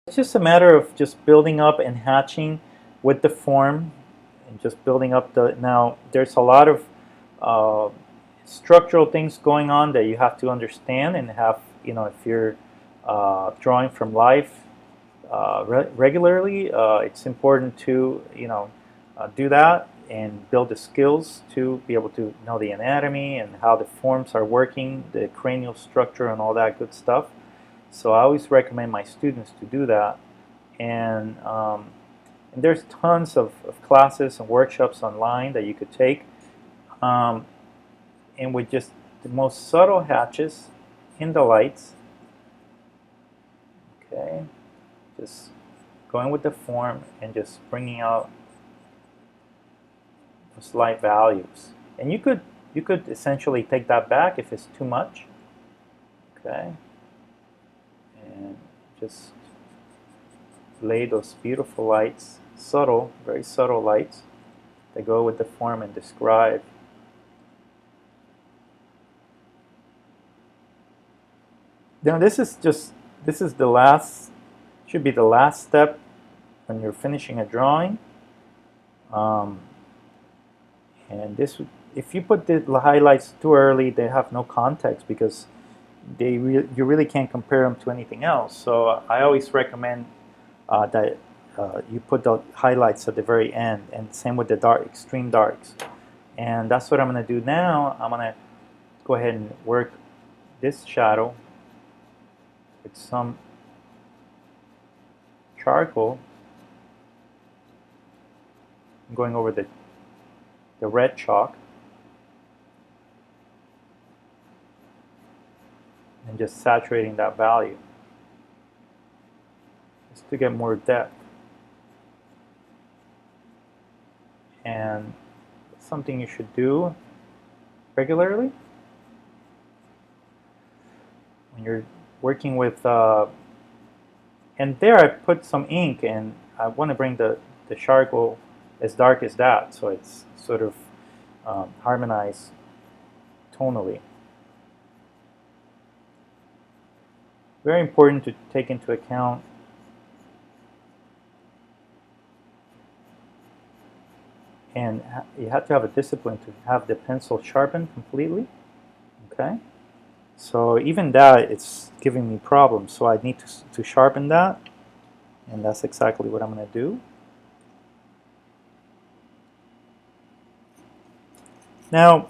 It's just a matter of just building up and hatching with the form and just building up the. Now there's a lot of uh, structural things going on that you have to understand and have, if you're drawing from life regularly, it's important to do that and build the skills to be able to know the anatomy and how the forms are working, the cranial structure and all that good stuff. So I always recommend my students to do that. And there's tons of classes and workshops online that you could take. Um, and with just the most subtle hatches in the lights, okay, just going with the form and just bringing out those light values. And you could essentially take that back if it's too much, okay, and just lay those beautiful lights, subtle, very subtle lights that go with the form and describe. Now this is the last, should be the last step when you're finishing a drawing. Um, and this, if you put the highlights too early, they have no context because you really can't compare them to anything else. So I always recommend that you put the highlights at the very end, and same with the dark, extreme darks. And that's what I'm going to do now. I'm going to go ahead and work this shadow with some charcoal. I'm going over the red chalk and just saturating that value just to get more depth. And it's something you should do regularly when you're working with and there I put some ink, and I want to bring the charcoal as dark as that, so it's sort of harmonized tonally. Very important to take into account and you have to have a discipline to have the pencil sharpened completely, okay? So even that, it's giving me problems, so I need to sharpen that, and that's exactly what I'm going to do. Now,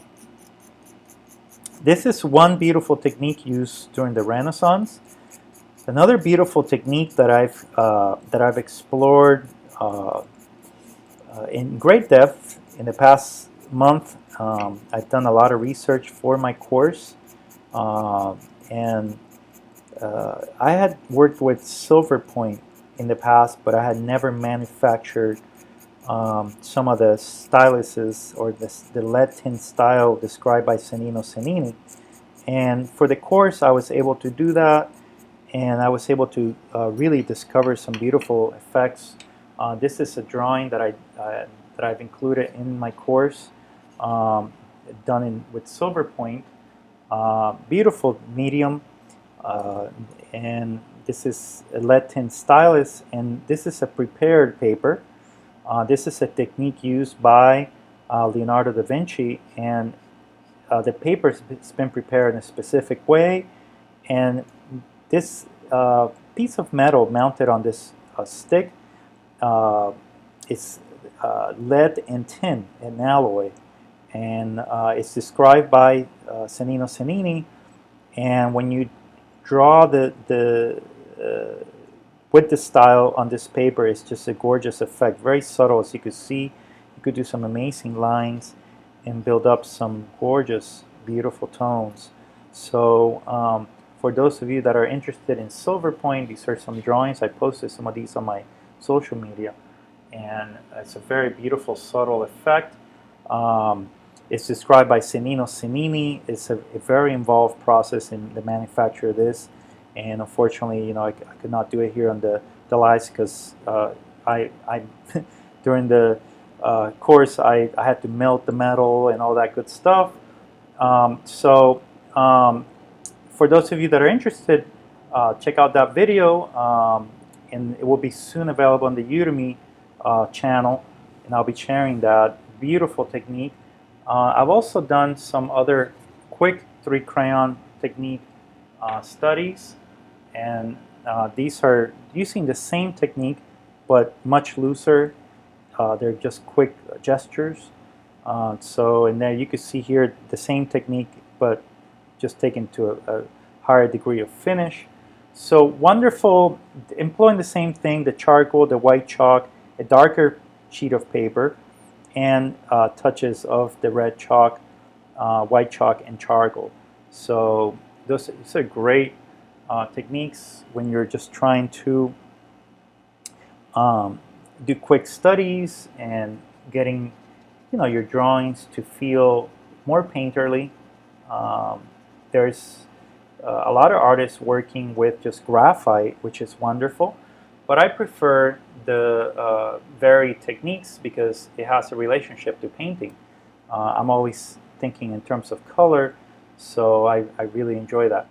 this is one beautiful technique used during the Renaissance. Another beautiful technique that I've explored in great depth in the past month. I've done a lot of research for my course, and I had worked with Silverpoint in the past, but I had never manufactured some of the styluses or the lead tint style described by Cennino Cennini. And for the course, I was able to do that, and I was able to really discover some beautiful effects. This is a drawing that I've included in my course, done with Silverpoint. Beautiful medium, and this is a lead tint stylus, and this is a prepared paper. This is a technique used by Leonardo da Vinci, and the paper has been prepared in a specific way, and this piece of metal mounted on this stick is lead and tin, an alloy, and it's described by Cennino Cennini. And when you draw with the style on this paper, it's just a gorgeous effect, very subtle. As you could see, you could do some amazing lines and build up some gorgeous, beautiful tones. So for those of you that are interested in Silverpoint, these are some drawings. I posted some of these on my social media, and it's a very beautiful, subtle effect. It's described by Cennino Cennini. It's a very involved process in the manufacture of this, and unfortunately, I could not do it here on the lives because I during the course I had to melt the metal and all that good stuff. For those of you that are interested, check out that video. and it will be soon available on the Udemy channel, and I'll be sharing that beautiful technique. I've also done some other quick 3-crayon technique studies, and these are using the same technique but much looser. They're just quick gestures. So and there you can see here the same technique but just taken to a higher degree of finish. So wonderful, employing the same thing, the charcoal, the white chalk, a darker sheet of paper, and touches of the red chalk, white chalk, and charcoal. So those are great techniques when you're just trying to do quick studies and getting your drawings to feel more painterly. There's a lot of artists working with just graphite, which is wonderful, but I prefer the varied techniques because it has a relationship to painting. I'm always thinking in terms of color, so I really enjoy that.